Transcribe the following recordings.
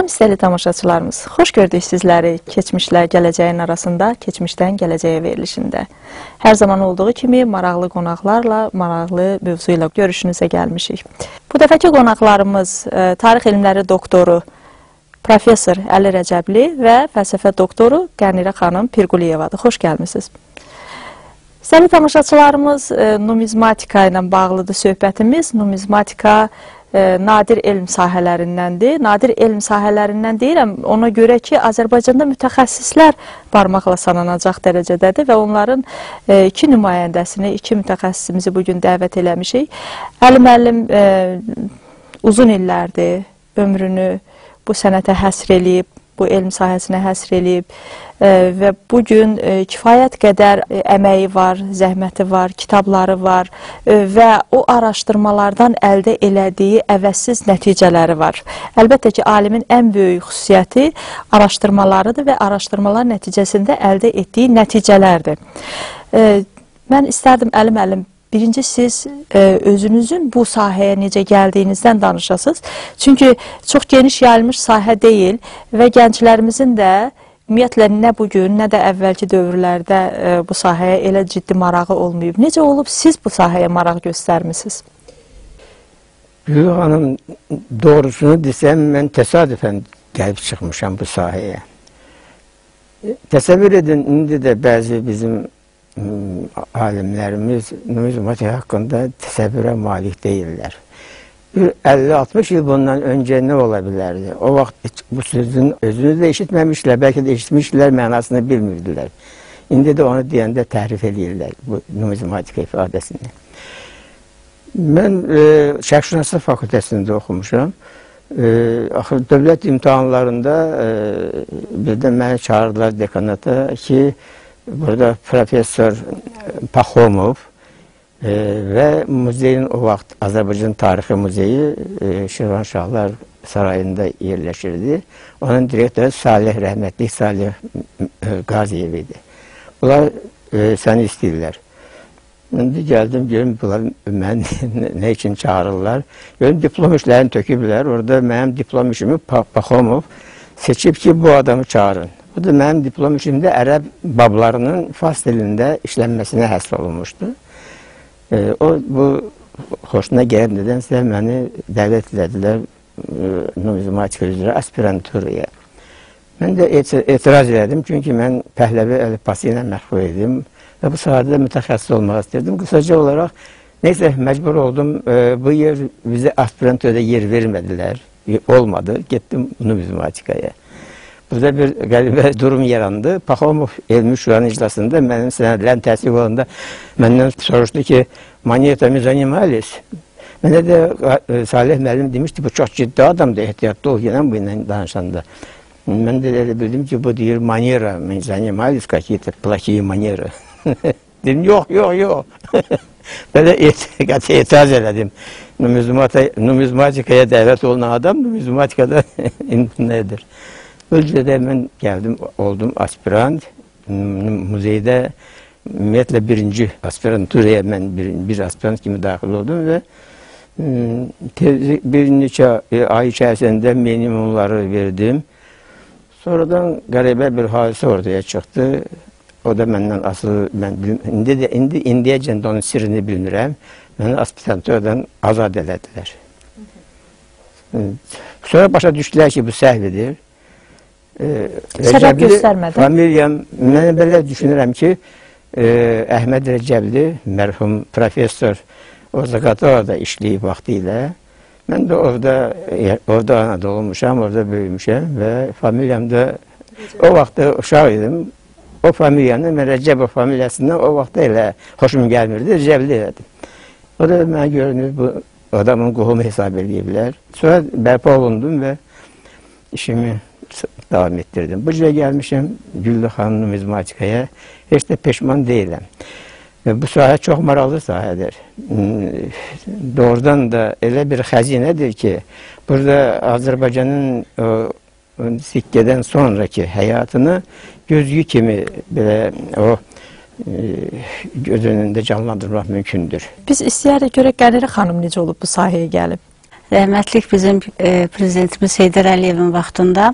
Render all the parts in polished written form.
Salam istəyili tamaşaçılarımız, xoş gördük sizləri keçmişlə gələcəyin arasında, keçmişdən gələcəyə verilişində. Hər zaman olduğu kimi maraqlı qonaqlarla, maraqlı mövzu ilə görüşünüzə gəlmişik. Bu dəfəki qonaqlarımız tarix elmləri doktoru Profesor Əli Rəcəbli və fəlsəfə doktoru Qənirə xanım Pirquliyevadır. Xoş gəlmisiniz. Sevgili tamaşaçılarımız, numizmatika ilə bağlıdır söhbətimiz. Numizmatika nadir elm sahələrindəndir. Nadir elm sahələrindən deyirəm, ona görə ki, Azərbaycanda mütəxəssislər barmaqla sananacaq dərəcədədir və onların iki nümayəndəsini, iki mütəxəssisimizi bugün dəvət eləmişik. Əli müəllim uzun illərdir ömrünü bu sənətə həsr eləyib, bu elm sahəsinə həsr eləyib və bugün kifayət qədər əməyi var, zəhməti var, kitabları var və o araşdırmalardan əldə elədiyi əvəzsiz nəticələri var. Əlbəttə ki, alimin ən böyük xüsusiyyəti araşdırmalarıdır və araşdırmalar nəticəsində əldə etdiyi nəticələrdir. Mən istərdim, Əli müəllim, birinci siz özünüzün bu sahəyə necə gəldiyinizdən danışasınız. Çünki çox geniş yayılmış sahə deyil və gənclərimizin də ümumiyyətlə nə bugün, nə də əvvəlki dövrlərdə bu sahəyə elə ciddi marağı olmayıb. Necə olub siz bu sahəyə maraq göstərmisiniz? Gülü xanım, doğrusunu desəm, mən təsadüfən gəlib çıxmışam bu sahəyə. Təsəvvür edin, indi də bəzi bizim alimlərimiz numizmatika haqqında təsəvvürə malik deyirlər. 50-60 il bundan öncə nə ola bilərdi? O vaxt bu sözün özünü də eşitməmişlər, bəlkə də eşitmişlər, mənasını bilmirdilər. İndi də onu deyəndə təhrif edirlər bu numizmatika ifadəsini. Mən Şərqşünaslıq fakültəsində oxumuşam. Axır dövlət imtahanlarında birdən məni çağırdılar dekanata ki, burada Profesor Paxomov və muzeyin o vaxt Azərbaycan Tarixi Muzeyi Şirvanşahlar Sarayında yerləşirdi. Onun direktoru rəhmətli Salih Qaziyev idi. Bunlar səni istəyirlər. Mən də gəldim, görüm, bunlar məni nə üçün çağırırlar. Görüm, diplom işlərini töküblər. Orada mənim diplom işimi Paxomov seçib ki, bu adamı çağırın. Bu da mənim diplom işimdə ərəb bablarının fars dilində işlənməsinə həsr olunmuşdu. O, bu xoşuna gəlib nedənsə məni dəvət elədilər numizmatika üzrə aspiranturaya. Mən də etiraz elədim, çünki mən Pəhləvi əlifbası ilə məşğul idim və bu sahədə mütəxəssis olmaq istəyirdim. Qısaca olaraq, neysə, məcbur oldum, bu yer bizə aspiranturada yer vermədilər, olmadı, getdim numizmatikaya. Burada bir qəribə durum yarandı. Paxomov elmi şuranın iclasında mənim sənədlərim təsdiq olanda məndən soruşdu ki, monetami zanimались. Mənə də Salih müəllim demişdi, bu çox ciddi adamdır, ehtiyatlı ol, gələn bu ilə danışanda. Mən də elə bildim ki, bu deyir, manera, zanimались, какие-то плохие manera. Dedim, yox. Belə etiraz elədim. Numizmatikaya dəvət olunan adam, numizmatikada imtinədir. Ölçüdə mən gəldim, oldum aspirant. Muzeydə ümumiyyətlə birinci aspiranturaya mən bir aspirant kimi daxil oldum və bir neçə ay içərisində minimumları verdim. Sonradan qəribə bir hadisə ortaya çıxdı. O da məndən asılı, indiyəcən də onun sirrini bilmirəm. Məni aspiranturadan azad elədilər. Sonra başa düşdülər ki, bu səhvidir. Səbəb göstərmədən. Familiyam, mən belə düşünürəm ki, Əhməd Rəcəbli, mərhum professor Zaqatovada işləyib vaxtı ilə. Mən də orada anada olmuşam, orada böyümüşəm və familiyam da o vaxtda uşaq idim. O familiyanı, mən Rəcəbov familiyasından o vaxtda elə xoşum gəlmirdi, Rəcəbli elədim. O da mənə görünür, bu adamın qohumu hesab ediblər. Sonra bərpa olundum və işimi davam etdirdim. Bu cürə gəlmişəm Güllü xanım numizmatikaya, heç də peşman deyiləm. Bu sahə çox maraqlı sahədir. Doğrudan da elə bir xəzinədir ki, burada Azərbaycanın sikkədən sonraki həyatını gözgü kimi belə o göz önündə canlandırmaq mümkündür. Biz istəyərik görək Qənirə xanım necə olub bu sahəyə gəlib. Rəhmətlik bizim prezidentimiz Heydər Əliyevin vaxtında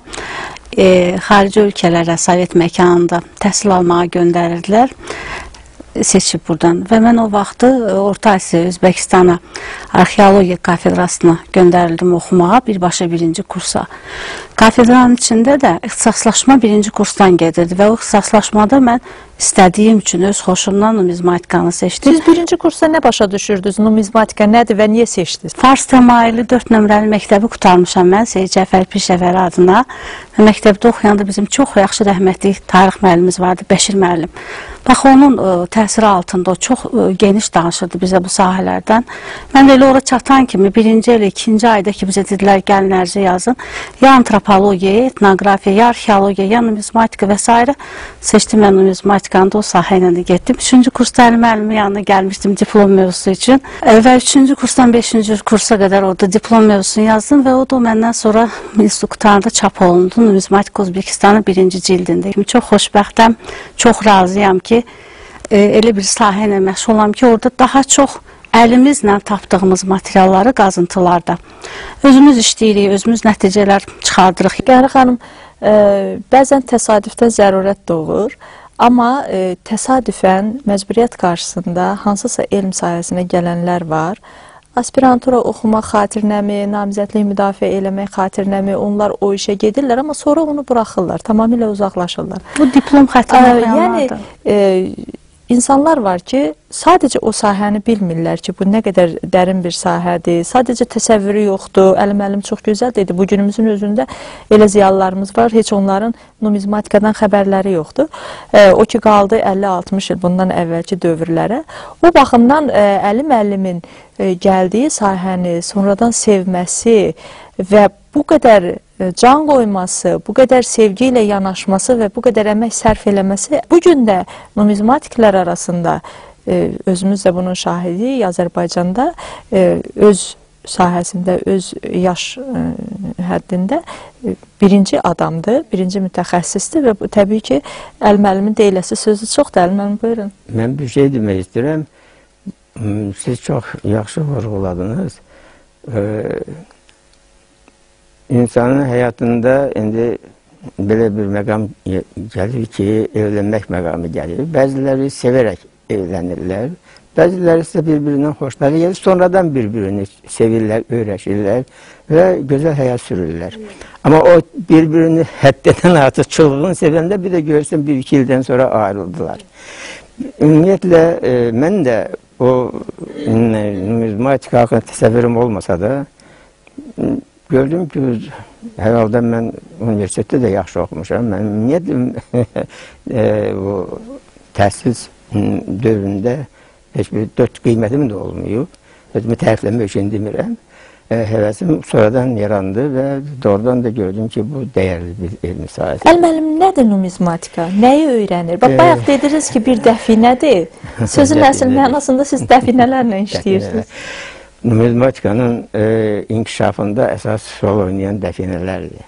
xarici ölkələrə, Sovet məkanında təhsil almağa göndərirdilər, seçib buradan. Və mən o vaxtı Orta Asiya, Özbəkistana, arxeologiya kafedrasına göndərildim oxumağa, birbaşa birinci kursa. Kafedranın içində də ixtisaslaşma birinci kursdan gedirdi və o ixtisaslaşmada mən istədiyim üçün öz xoşumdan numizmatikanı seçdim. Siz birinci kursa nə başa düşürdünüz? Numizmatika nədir və niyə seçdiniz? Fars təmayülü 4 nömrəli məktəbi qurtarmışam mən Seyid Cəfər Pişəvəri adına. Məktəbdə oxuyanda bizim çox yaxşı rəhmətli tarix müəllimimiz vardı, Bəşir müəllim. Bax, onun təsiri altında o çox geniş danışırdı bizə bu sahələrdən. Mən elə ora çatan kimi birinci ilə ikinci ayda ki bizə dedilər gəlin ərizə yazın. Ya antropologiya, ya etnografiya, ya arxeologiya, ya numizmatika və s. seçdim mən numizmatikanı da o sahə ilə də getdim. 3-cü kursda Əli müəllimin yanına gəlmişdim diplom mövzusu üçün. Və 3-cü kursdan 5-ci kursa qədər orada diplom mövzusunu yazdım və o da məndən sonra institutlarında çap olundu. Numizmatika Özbekistanın 1-ci cildində. Çox xoşbəxtəm, çox razıyam ki, elə bir sahə ilə məşğul olam ki, orada daha çox əlimizlə tapdığımız materialları qazıntılarda özümüz işləyirik, özümüz nəticələr çıxardırıq. Qəhrə xanım, bəzən təsadüfdən zərurət doğur, amma təsadüfən məcburiyyət qarşısında hansısa elm sahəsinə gələnlər var. Aspirantura oxumaq xatirinəmi, namizədliyi müdafiə eləmək xatirinəmi, onlar o işə gedirlər, amma sonra onu buraxırlar, tamamilə uzaqlaşırlar. Bu diplom xətrini oxuyanlardır. Yəni, İnsanlar var ki, sadəcə o sahəni bilmirlər ki, bu nə qədər dərin bir sahədir, sadəcə təsəvvürü yoxdur, Əli müəllim çox gözəl dedi, bu günümüzün özündə elə ziyalılarımız var, heç onların numizmatikadan xəbərləri yoxdur. O ki, qaldı 50-60 il bundan əvvəlki dövrlərə. O baxımdan Əli müəllimin gəldiyi sahəni sonradan sevməsi və bu qədər can qoyması, bu qədər sevgi ilə yanaşması və bu qədər əmək sərf eləməsi bugün də numizmatiklər arasında, özümüz də bunun şahidi, Azərbaycanda öz sahəsində, öz yaş həddində birinci adamdır, birinci mütəxəssisdir və bu təbii ki, Əli müəllimin deyiləsi sözü çoxdur. Əli müəllim, buyurun. Mən bir şey demək istəyirəm. Siz çox yaxşı vurğuladınız. İnsanın həyatında indi belə bir məqam gəlir ki, evlənmək məqamı gəlir. Bəziləri sevərək evlənirlər, bəziləri isə bir-birindən xoşları gəlir, sonradan bir-birini sevirlər, öyrəşirlər və gözəl həyat sürürlər. Amma o bir-birini həddindən artıq çılğın sevəndə bir də görürsən 1-2 ildən sonra ayrıldılar. Ümumiyyətlə, mən də o numizmatika haqqında təsəvvürüm olmasa da, gördüm ki, hər halda mən universitetdə də yaxşı oxumuşam. Mən ümumiyyətlə bu təhsil dövründə heç bir 4 qiymətim də olmayıb. Özümü tərifləmək üçün demirəm. Həvəsim sonradan yarandı və doğrudan da gördüm ki, bu dəyərli bir elmi sahəsi. Əli müəllim, nədir numizmatika? Nəyi öyrənir? Bax, bayaq dediniz ki, bir dəfinədir. Sözün əsl mənasında siz dəfinələrlə işləyirsiniz. Numizmatikanın inkişafında əsas rol oynayan dəfinələrdir.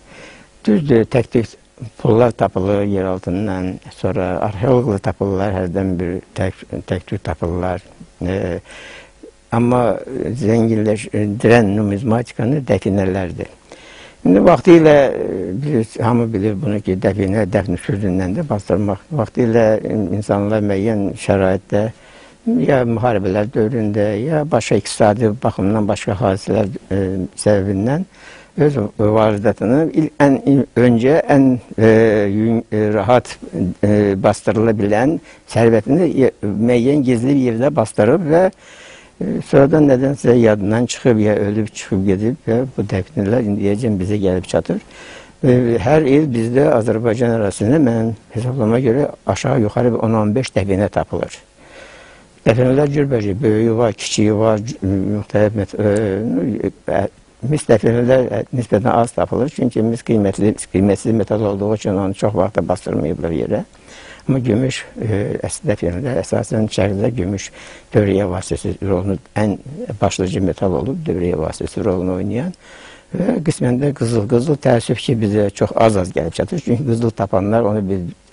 Düzdür, tək-tək pullar tapılır yer altından, sonra arxeologlar tapılırlar, hərdən bir tək-tük tapılırlar. Amma zənginləşdirən numizmatikanı dəfinələrdir. İndi vaxtı ilə hamı bilir bunu ki, dəfinə, dəfn sözündən də bastırmaq. Vaxtı ilə insanlar müəyyən şəraitdə ya müharibələr dövründə, ya başqa iqtisadi baxımdan, başqa hadisələr səbəbindən öz varidatını ən öncə, ən rahat bastırıla bilən sərvətini müəyyən gizli bir yerdə bastırıb və sonradan nədənsə yadından çıxıb, ya ölüb çıxıb gedib və bu dəfinələr indiyəcən bizə gəlib çatır. Hər il bizdə Azərbaycan arasında mən hesablama görə aşağı yuxarı 10-15 dəfinə tapılır. Dəfinələr cürbəcə, böyüyü var, kiçiyi var, müxtəlif mis dəfinələr nisbətən az tapılır. Çünki mis qiymətsiz metal olduğu üçün onu çox vaxtda bastırmayıblar yerə. Amma gümüş dəfinələr əsasən şərqdə gümüş dövriyyə vasitəsi rolunu, ən başlıca metal olub, dövriyyə vasitəsi rolunu oynayan və qismən də qızıl. Qızıl təəssüf ki, bizə çox az gəlib çatır. Çünki qızıl tapanlar onu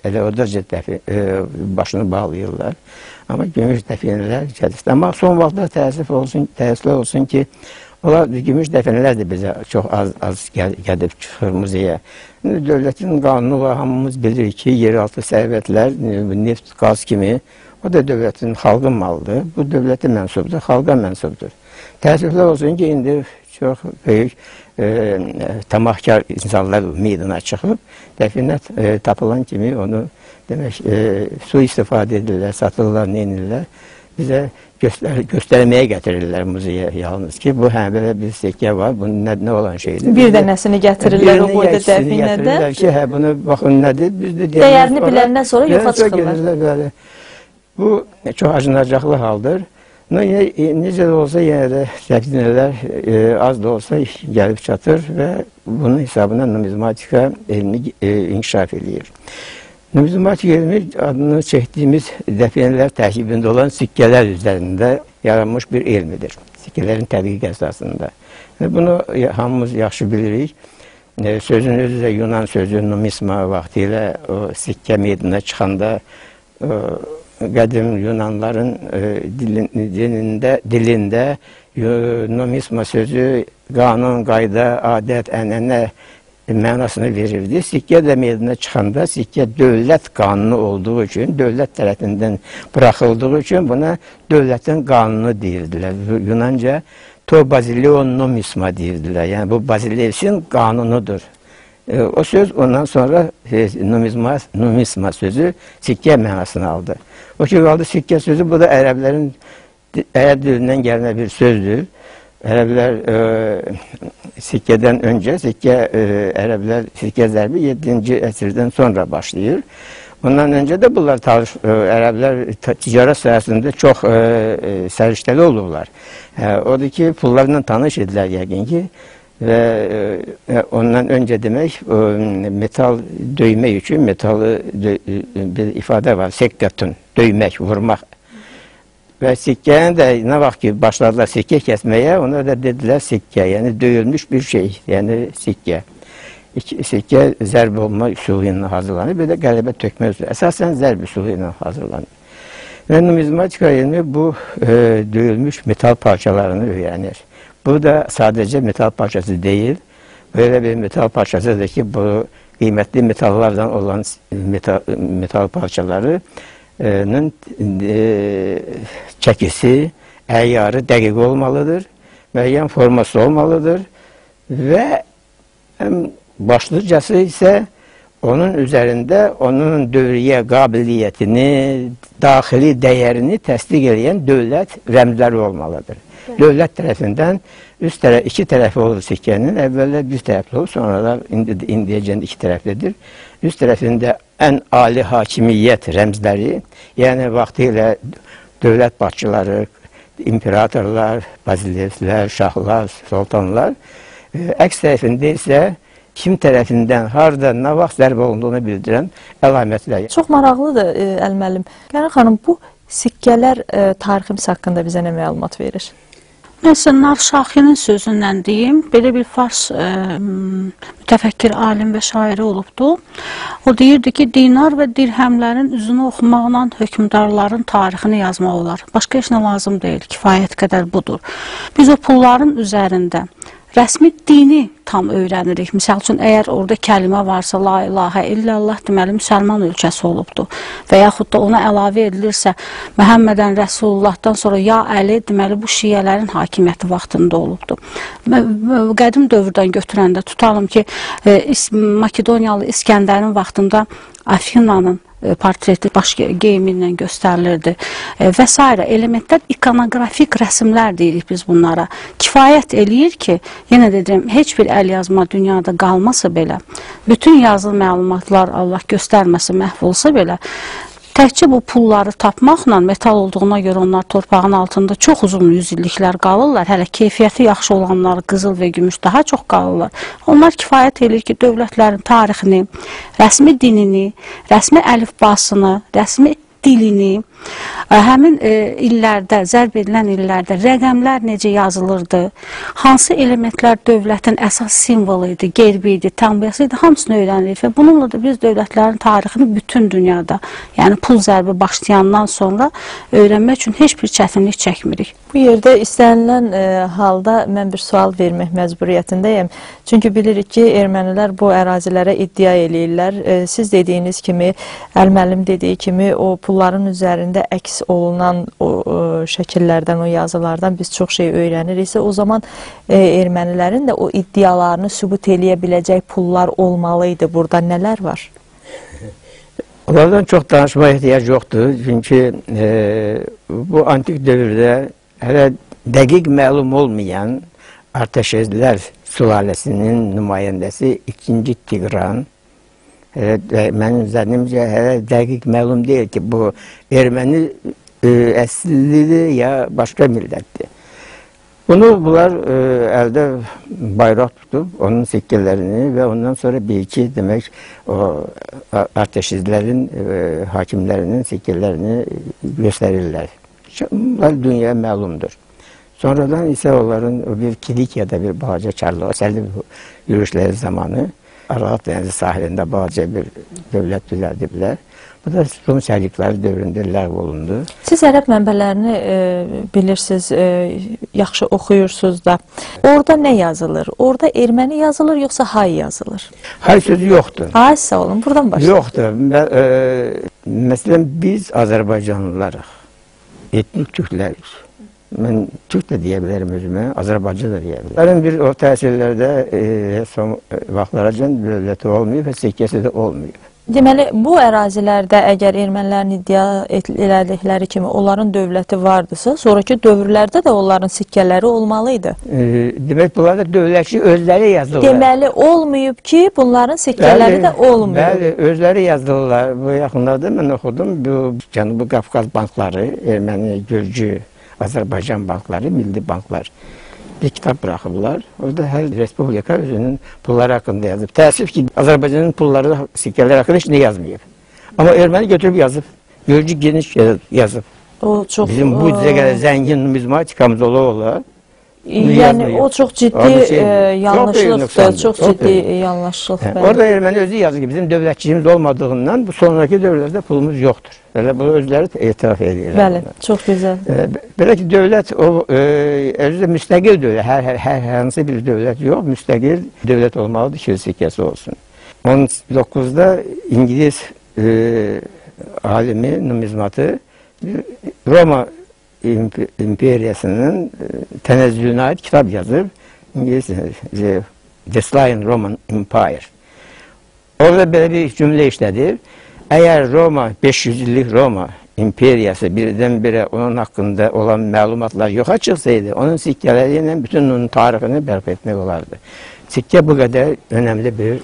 elə odaca başını bağlayırlar. Amma gümüş dəfinələr gəlir. Amma son vaxtda təəssüf olsun ki, Onlar gümüş dəfənələr də bizə çox az gəlib çıxır muzeyə. Dövlətin qanunu var, hamımız bilirik ki, yeraltı sərvətlər, neft, qaz kimi, o da dövlətin, xalqın malıdır. Bu dövlətə mənsubdur, xalqa mənsubdur. Təəssüflər olsun ki, indi çox böyük tamahkar insanlar meydana çıxıb, dəfinə tapılan kimi onu demək, su istifadə edirlər, satırlar, neynirlər. Bizə göstərməyə gətirirlər muzeyə yalnız ki, bu hə, belə bir sikkə var, bunun nə olan şeydir. Bir dənəsini gətirirlər o boyda dəfinədə. Gətirirlər ki, hə, bunu baxın nədir, biz də dəyərini biləndən sonra yoxa çıxırlar. Bu çox acınacaqlı haldır. Necə də olsa, yenə də dəfinələr az da olsa gəlib çatır və bunun hesabına numizmatika elmi inkişaf edir. Numizmatik elmi adını çəkdiyimiz dəfinələr tərkibində olan sikkələr üzərində yaranmış bir elmidir. Sikkələrin tədqiq əsasında. Bunu hamımız yaxşı bilirik. Sözün özü də Yunan sözü numisma vaxtilə o sikkə meydana çıxanda qədim Yunanların dilində numisma sözü qanun, qayda, adət, ənənə mənasını verirdi. Sikkə də meydana çıxanda sikkə dövlət qanunu olduğu üçün, dövlət tərəfindən buraxıldığı üçün buna dövlətin qanunu deyirdilər. Yunanca to bazilion numisma deyirdilər. Yəni bu Bazilevsin qanunudur. O söz ondan sonra numisma sözü sikkə mənasını aldı. O ki qaldı sikkə sözü, bu da ərəblərin ərəb dilindən gəlmə bir sözdür. Ərəblər sikkədən öncə, ərəblər sikkə zərbi 7-ci əsrdən sonra başlayır. Ondan öncə də bunlar ərəblər ticarət sahəsində çox səriştəli olurlar. Odur ki, pullarla tanış edilər yəqin ki və ondan öncə demək, metal döymək üçün metalı bir ifadə var, sekkatun, döymək, vurmaq. Və sikkənin də nə vaxt ki başladılar sikkə kəsməyə, ona da dedilər sikkə, yəni döyülmüş bir şey, yəni sikkə. Sikkə zərb olma üsulu ilə hazırlanır, bir də qələbə tökmə üsulu. Əsasən zərb üsulu ilə hazırlanır. Və numizmatika elmi bu döyülmüş metal parçalarını öyrənir. Bu da sadəcə metal parçası deyil, böyle bir metal parçasıdır ki, bu qiymətli metallardan olan metal parçaları çəkisi, əyyarı dəqiq olmalıdır, müəyyən forması olmalıdır və başlıcası isə onun üzərində onun dövriyə qabiliyyətini, daxili dəyərini təsdiq edən dövlət rəmzləri olmalıdır. Dövlət tərəfindən iki tərəfi olur sikkənin, əvvəllər bir tərəfli olur, sonralar indiyəcəndə iki tərəflidir. Üst tərəfində ən ali hakimiyyət rəmzləri, yəni vaxtilə dövlət başçıları, imperatorlar, bazilevslər, şahlar, sultanlar, əks tərəfində isə kim tərəfindən, harada, nə vaxt zərb olunduğunu bildirən əlamətlər. Çox maraqlıdır, Əlməlim. Qərar xanım, bu sikkələr tariximiz haqqında bizə nə məlumat verir? Məsələn, Narşaxinin sözündən deyim, belə bir fars mütəfəkkir alim və şairi olubdu. O deyirdi ki, dinar və dirhəmlərin üzünü oxumaqla hökmdarların tarixini yazmaq olar. Başqa heç nə lazım deyil, kifayət qədər budur. Biz o pulların üzərində rəsmi dini tam öyrənirik. Misal üçün, əgər orada kəlimə varsa, la ilahə illallah, deməli, müsəlman ölkəsi olubdur. Və yaxud da ona əlavə edilirsə, Məhəmmədən Rəsulullahdan sonra ya Əli, deməli, bu şiyələrin hakimiyyəti vaxtında olubdur. Qədim dövrdən götürəndə tutalım ki, Makedoniyalı İskəndərin vaxtında Afinanın portreti baş geyimi ilə göstərilirdi və s. elementlər, ikonoqrafik rəsmlər deyirik biz bunlara. Kifayət eləyir ki, yenə dedim, heç bir əl yazma dünyada qalmasa belə, bütün yazılı məlumatlar Allah göstərməsə, məhv olsa belə, təkcə bu pulları tapmaqla, metal olduğuna görə onlar torpağın altında çox uzun yüzilliklər qalırlar. Hələ keyfiyyəti yaxşı olanlar, qızıl və gümüş daha çox qalırlar. Onlar kifayət edir ki, dövlətlərin tarixini, rəsmi dinini, rəsmi əlifbasını, rəsmi dilini, həmin illərdə, zərb edilən illərdə rəqəmlər necə yazılırdı, hansı elementlər dövlətin əsas simvolu idi, gerbi idi, tambiyası idi, hamısını öyrənirik və bununla da biz dövlətlərin tarixini bütün dünyada, yəni pul zərbi başlayandan sonra öyrənmək üçün heç bir çətinlik çəkmirik. Bu yerdə istənilən halda mən bir sual vermək məcburiyyətindəyəm. Çünki bilirik ki, ermənilər bu ərazilərə iddia eləyirlər. Siz dediyiniz kimi, Əlməlim dediyi kimi, o pulların üzərində əks olunan o şəkillərdən, o yazılardan biz çox şey öyrəniriksə, o zaman ermənilərin də o iddialarını sübut eləyə biləcək pullar olmalıydı. Burada nələr var? Onlardan çox danışmaya ehtiyac yoxdur. Çünki bu antik dövrdə hələ dəqiq məlum olmayan Artaşezlər sülaləsinin nümayəndəsi 2. Tigran, mənim zənnimcə hələ dəqiq məlum deyil ki, bu erməni əsillidir ya başqa millətdir. Bunlar əldə bayraq tutub, onun sikkələrini və ondan sonra bir-iki demək Artaşezlərin hakimlərinin sikkələrini göstərirlər. Bunlar dünyaya məlumdur. Sonradan isə onların bir Kilikiyada bir balaca Çarlı yürüyüşləri zamanı Aralıq dənizi sahilində balaca bir dövlət düzəldiblər. Bu da Rum sərlikləri dövründə ləğv olundu. Siz ərəb mənbələrini bilirsiniz, yaxşı oxuyursunuz da. Orada nə yazılır? Orada erməni yazılır, yoxsa hay yazılır? Hay sözü yoxdur. Hay, sağ olun, buradan başlayalım. Yoxdur. Məsələn, biz Azərbaycanlılarıq. Etnik Türklərik. Mən Türk də deyə bilərəm özümə, Azərbaycan da deyə bilərəm. Bir o təsirlərdə son vaxtlaracən dövləti olmuyor və sikkəsi də olmuyor. Deməli, bu ərazilərdə əgər ermənilərin iddia elədikləri kimi onların dövləti vardısa, sonraki dövrlərdə də onların sikkələri olmalıydı. Demək, bunlar da dövlətçi özləri yazdılar. Deməli, olmayıb ki, bunların sikkələri də olmuyor. Bəli, özləri yazdılar. Bu yaxınlarda mən oxudum, bu Cənubi Qafqaz bankları, Erməni, Gürcü, Azərbaycan bankları, milli banklar bir kitab bırakıblar. Orada hər respublika özünün pulları haqqında yazıb. Təəssüf ki, Azərbaycanın pulları, sikkələr haqqında heç nə yazmayıb. Amma erməni götürüb yazıb. Gürcü geniş yazıb. Bizim bu zəngin numizmatikamız ola. Yəni o çox ciddi yanlışlıqdır, çox ciddi yanlışlıq. Orada erməni özü yazır ki, bizim dövlətçiyimiz olmadığından bu sonraki dövrlərdə pulumuz yoxdur. Belə bunu özləri etiraf edirlər. Bəli, çox gözəl. Belə ki, dövlət özü də müstəqil dövlət, hər hansı bir dövlət yox, müstəqil dövlət olmalıdır ki, sikkəsi olsun. 19-da İngiliz alimi, numizmatı Roma İmperiyasının tənəzzülünə aid kitab yazıb. İngiliz Decline Roman Empire. Orada belə bir cümlə işlədir. Əgər Roma, 500 illik Roma İmperiyası birdən-birə onun haqqında olan məlumatlar yoxa çıxsaydı, onun sikkələri ilə bütün onun tarixini bərpa etmək olardı. Sikkə bu qədər önəmli bir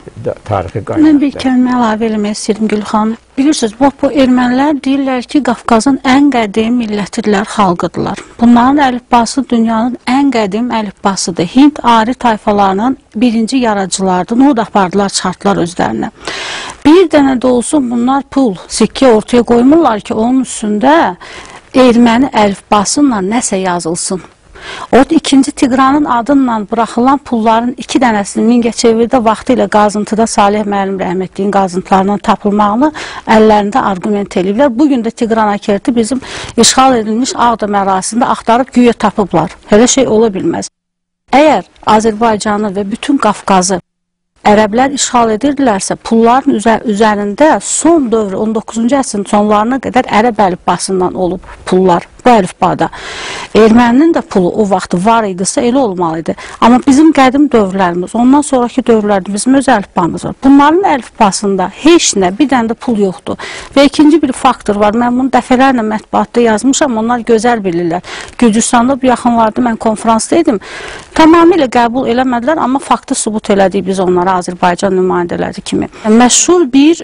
tarixi qaynaqdır. Mən bir kəlmə əlavə eləmək istəyirəm Gülxan. Bilirsiniz, bu ermənilər deyirlər ki, Qafqazın ən qədim millətidirlər, xalqıdırlar. Bunların əlifbası dünyanın ən qədim əlifbasıdır. Hind ari tayfalarının birinci yaradıcılardır. Onu da apardılar, çıxartdılar özlərinə. Bir dənə də olsun bunlar pul, sikkə ortaya qoymurlar ki, onun üstündə erməni əlifbasıyla nəsə yazılsın. Orada 2. Tigranın adıyla bıraxılan pulların 2 dənəsini Mingəçevirdə vaxtı ilə qazıntıda Salih müəllim rəhmətliyin qazıntılarından tapılmağını əllərində arqument eləyiblər. Bugün də Tigran Akerti bizim işğal edilmiş Ağdam ərazisində axtarıb güya tapıblar. Elə şey ola bilməz. Əgər Azərbaycanı və bütün Qafqazı ərəblər işğal edirdilərsə, pulların üzərində son dövr 19-cu əsrin sonlarına qədər ərəb əlifbasından olub pullar bu əlifbada. Erməninin də pulu o vaxt var idisə elə olmalıydı. Amma bizim qədim dövrlərimiz, ondan sonraki dövrlərdə bizim öz əlifbamız var. Bunların əlifbasında heç nə, bir dənə də pul yoxdur. Və ikinci bir faktor var. Mən bunu dəfələrlə mətbuatda yazmışam, onlar gözəl bilirlər. Gürcüstanda bu yaxınlarda mən konferansda idim. Tamamilə qəbul eləmədilər, amma faktı sübut elədik biz onlara Azərbaycan nümayəndələri kimi. Məşhur bir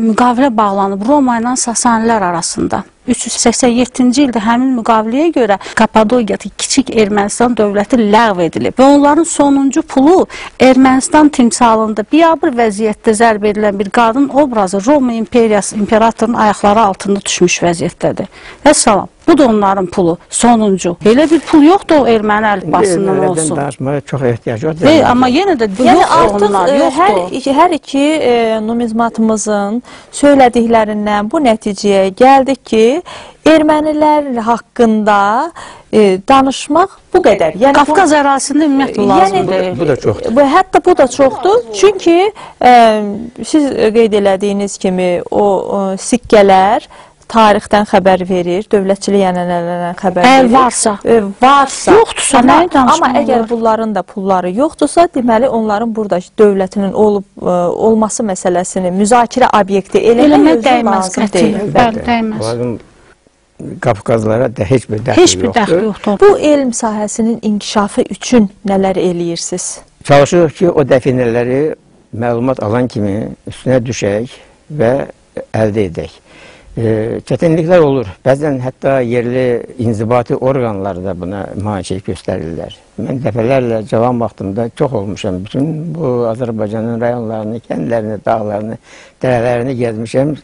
müqavilə bağlanıb Roma ilə Sasanilər arasında. 1387-ci ildə həmin müqaviləyə görə Kapadokiyada Kiçik Ermənistan dövləti ləğv edilib və onların sonuncu pulu Ermənistan timsalında biabır vəziyyətdə zərb edilən bir qadın obrazı Roma İmperiyası imperatorunun ayaqları altında düşmüş vəziyyətdədir. Və salam. Bu da onların pulu, sonuncu. Belə bir pul yoxdur o erməni əlifbasından olsun. Danışmaya çox ehtiyac yoxdur. Amma yenə də Yəni yoxdur onlar, artıq hər iki numizmatımızın söylədiklərindən bu nəticəyə gəldik ki, ermənilər haqqında danışmaq bu qədər. Yəni Qafqaz ərazisində ümumiyyətlə lazım deyil. Bu da çoxdur. Hətta bu da çoxdur. Çünki siz qeyd elədiyiniz kimi o sikkələr tarixdən xəbər verir, dövlətçilik ənənələrindən xəbər verir. Varsa. Varsa. Yoxdursa, nəyi danışmaq Amma əgər bunların da pulları yoxdursa, deməli onların burada dövlətinin olması məsələsini müzakirə obyekti eləmək dəyməz qətiyyən. Bəli, dəyməz. Qafqazlara da heç bir dəxli yoxdur. Bu elm sahəsinin inkişafı üçün nələr eləyirsiniz? Çalışırıq ki, o dəfinələri məlumat alan kimi üstünə düşək və əldə edək. Çətinliklər olur. Bəzən hətta yerli inzibati orqanlar da buna maneçilik göstərirlər. Mən dəfələrlə cavan vaxtımda çox olmuşam. Bütün bu Azərbaycanın rayonlarını, kəndlərini, dağlarını, dərələrini gezmişəm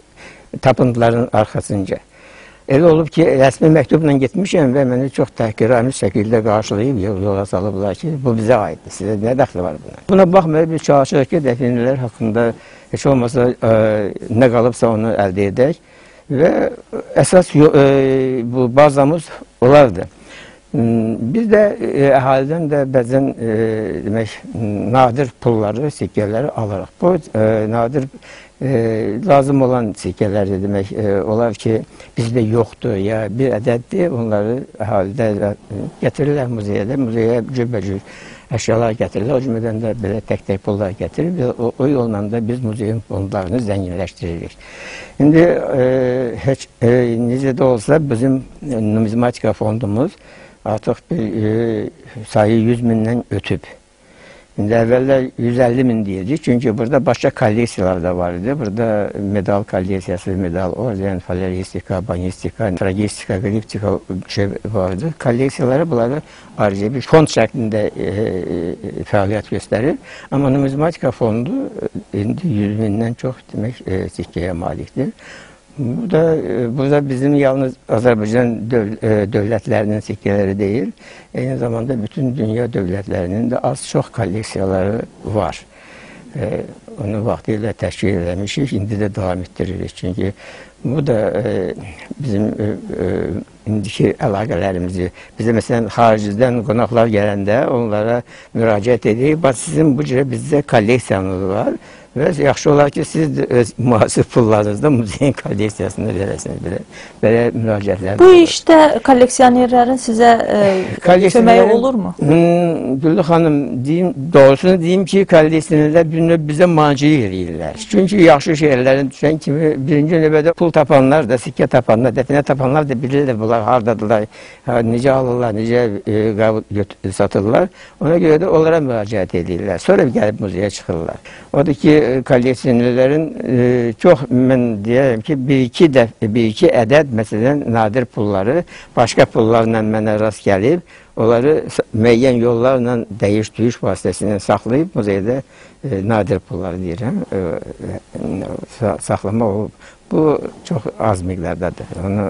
tapıntıların arxasınca. Elə olub ki, rəsmi məktubla getmişəm və məni çox təhqiramiz şəkildə qarşılayıb yola salıblar ki, bu bizə aiddir, sizə nə dəxli var buna? Buna baxmayıb, biz çalışırıq ki, dəfinələr haqqında heç olmasa nə qalıbsa onu əldə edək. Və əsas bu bazamız olardı. Biz də əhalidən də bəzən demək, nadir pulları, sikkələri alırıq. Bu nadir lazım olan sikkələrdir demək olar ki, bizdə yoxdur ya bir ədəddir, onları əhalidə gətirirlər muzeyə cürbəcür əşyalar gətirirlər, o cümlədən də belə tək-tək pullar gətirir və o yolla da biz muzeyin fondlarını zənginləşdiririk. İndi necə də olsa bizim numizmatika fondumuz artıq bir sayı 100 mindən ötüb. İndi əvvəllər 150 min deyildik, çünki burada başqa kolleksiyalar da var idi. Burada medal kolleksiyası, medal orden, faleristika, banistika, tragistika, gliftika vardı. Kolleksiyaları bunları ayrıca bir fond şəklində fəaliyyət göstərir. Amma numizmatika fondu indi 100 mindən çox demək sikkəyə malikdir. Bu da bizim yalnız Azərbaycan dövlətlərinin sikkələri deyil, eyni zamanda bütün dünya dövlətlərinin də az-çox kolleksiyaları var. Onu vaxtilə təşkil eləmişik, indi də davam etdiririk. Çünki bu da bizim indiki əlaqələrimizi, bizə məsələn xaricdən qonaqlar gələndə onlara müraciət edirik. Bax, sizin bu cürə bizdə kolleksiyanız var. Və yaxşı olar ki, siz öz müasir pullarınızda muzeyin kolleksiyasını verəsiniz, belə müraciətlər. Bu işdə kolleksionerlərin sizə köməyi olurmu? Güllü xanım, doğrusunu deyim ki, kolleksionerlər bizə mancıyı eləyirlər. Çünki yaxşı şeylərin düşən kimi birinci növbədə pul tapanlar da, sikkə tapanlar, dəfinə tapanlar da bilirlər bunlar hardadılar, necə alırlar, necə satırlar. Ona görə də onlara müraciət edirlər. Sonra gəlib muzeyə çıxırlar. Odur ki, kolleksiyonerlərin çox, mən deyərəm ki, bir-iki ədəd, məsələn, nadir pulları başqa pullarla mənə rast gəlib, onları müəyyən yollarla dəyiş-düyüş vasitəsilə saxlayıb, muzeydə nadir pulları deyirəm, saxlama olub. Bu çox az miqdardadır. Onu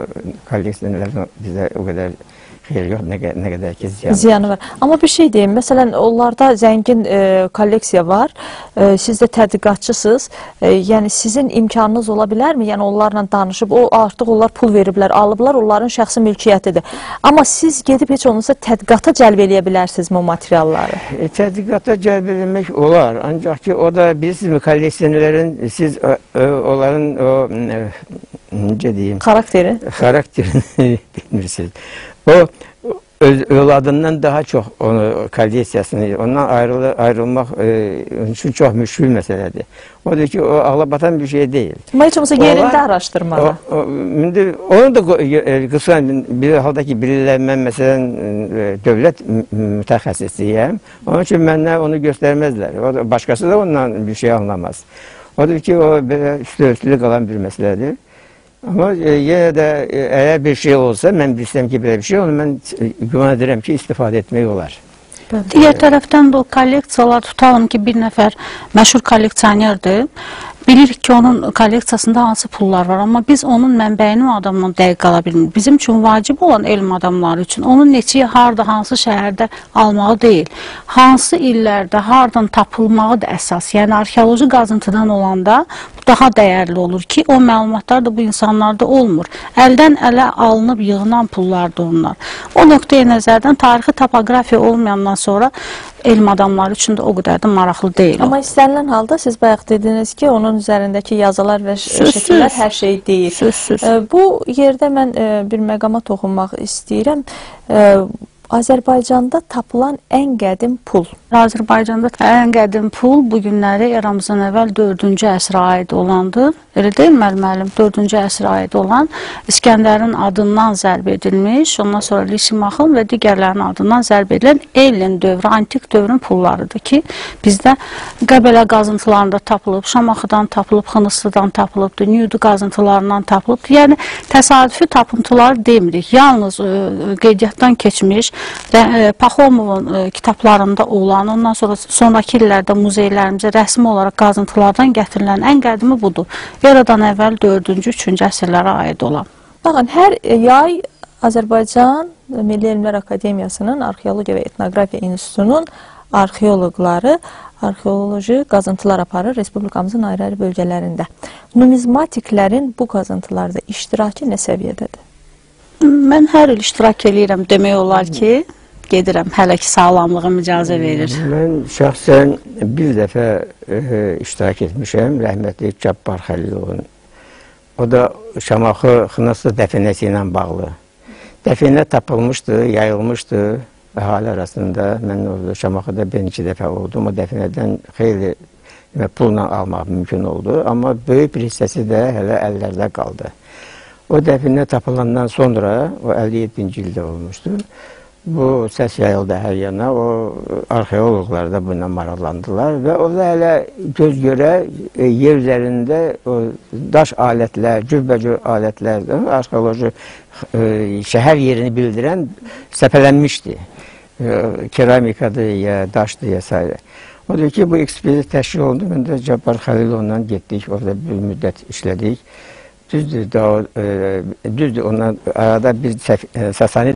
kolleksiyonerlərin bizə o qədər xeyir yox, nə qədər ki ziyanı var. Amma bir şey deyim, məsələn, onlarda zəngin kolleksiya var, siz də tədqiqatçısınız, yəni sizin imkanınız ola bilərmi? Yəni onlarla danışıb, artıq onlar pul veriblər, alıblar, onların şəxsi mülkiyyətidir. Amma siz gedib heç olmasa tədqiqata cəlb eləyə bilərsinizmi o materialları? Tədqiqata cəlb eləmək olar, ancaq ki, o da bilirsiniz, kolleksionerlərin, siz onların o, necə deyim? Xarakterini bilmirsiniz. O, övladından daha çox kolleksiyasını, ondan ayrılmaq onun üçün çox müşkül məsələdir. Odur ki, o ağlabatan bir şey deyil. Amma heç olmasa yerində araşdırmalı. Onu da qısan, bir halda ki, bilirlər, mən məsələn dövlət mütəxəssisiyəm, onun üçün mənə onu göstərməzlər. Başqası da ondan bir şey anlamaz. Odur ki, o belə üstü qalan bir məsələdir. Ama yenə də əgər bir şey olsa, mən bilsəm ki, belə bir şey olur, mən güman edirəm ki, istifadə etmək olar. Digər tərəfdən də o kolleksiyalar tutalım ki, bir nəfər məşhur kolleksionerdir. Bilirik ki, onun kolleksiyasında hansı pullar var, amma biz onun mənbəyini o adamdan dəqiq qala bilmirik. Bizim üçün vacib olan elm adamları üçün onun neçəyə, harda, hansı şəhərdə almağı deyil, hansı illərdə, hardan tapılmağı da əsas. Yəni, arxeoloji qazıntıdan olanda bu daha dəyərli olur ki, o məlumatlar da bu insanlarda olmur. Əldən ələ alınıb yığılan pullar da onlar. O nöqteyə nəzərdən tarixi topografiya olmayandan sonra elm adamları üçün də o qədər də maraqlı deyil. Amma istənilən halda siz bayaq dediniz ki, onun üzərindəki yazılar və şəkillər hər şey deyil. Bu yerdə mən bir məqama toxunmaq istəyirəm. Azərbaycanda tapılan ən qədim pul. Azərbaycanda ən qədim pul bu günləri eramızdan əvvəl 4-cü əsrə aid olandır. Elə deyil müəllim? 4-cü əsrə aid olan İskəndərin adından zərb edilmiş, ondan sonra Lişimaxın və digərlərinin adından zərb edilən Ellen dövrü, antik dövrün pullarıdır ki, bizdə Qəbələ qazıntılarında tapılıb, Şamaxıdan tapılıb, Xınıslıdan tapılıbdır, Nüdü qazıntılarından tapılıbdır. Yəni, təsadüfi tapıntılar demirik. Yalnız qeydiyyatdan keçmiş Paxomovun kitablarında olan, ondan sonra sonraki illərdə muzeylərimizə rəsmi olaraq qazıntılardan gətirilən ən qədimi budur. Eradan əvvəl 4-cü, 3-cü əsrlərə aid olan. Baxın, hər yay Azərbaycan Milli Elmlər Akademiyasının Arxeologiya və Etnografiya İnstitutunun arxeoloqları arxeoloji qazıntılar aparır Respublikamızın ayrı-ayrı bölgələrində. Numizmatiklərin bu qazıntılarda iştirakı nə səviyyədədir? Mən hər il iştirak edirəm demək olar ki, gedirəm, hələ ki sağlamlığım icazə verir. Mən şəxsən bir dəfə iştirak etmişəm, rəhmətli Cabbar Xəlilovun. O da Şamaxı Xınaslı dəfinəsi ilə bağlı. Dəfinə tapılmışdı, yayılmışdı əhali arasında. Mən orada Şamaxıda bir-iki dəfə oldum. O dəfinədən xeyli pulla almaq mümkün oldu. Amma böyük bir hissəsi də hələ əllərdə qaldı. O dəfinə tapılandan sonra, o 57-ci ildə olmuşdu, bu səs yayıldı hər yana, o arxeoloqlar da bununla maraqlandılar və o da hələ göz görə yer üzərində daş alətlər, cürbəcür alətlər, arxeoloji şəhər yerini bildirən səpələnmişdi. Keramikadır ya, daşdır ya s. Odur ki, bu ekspedisiya təşkil olundu, mən də Cabbar Xəlilovla getdik, orada bir müddət işlədik. Düzdür, ondan arada bir Sasani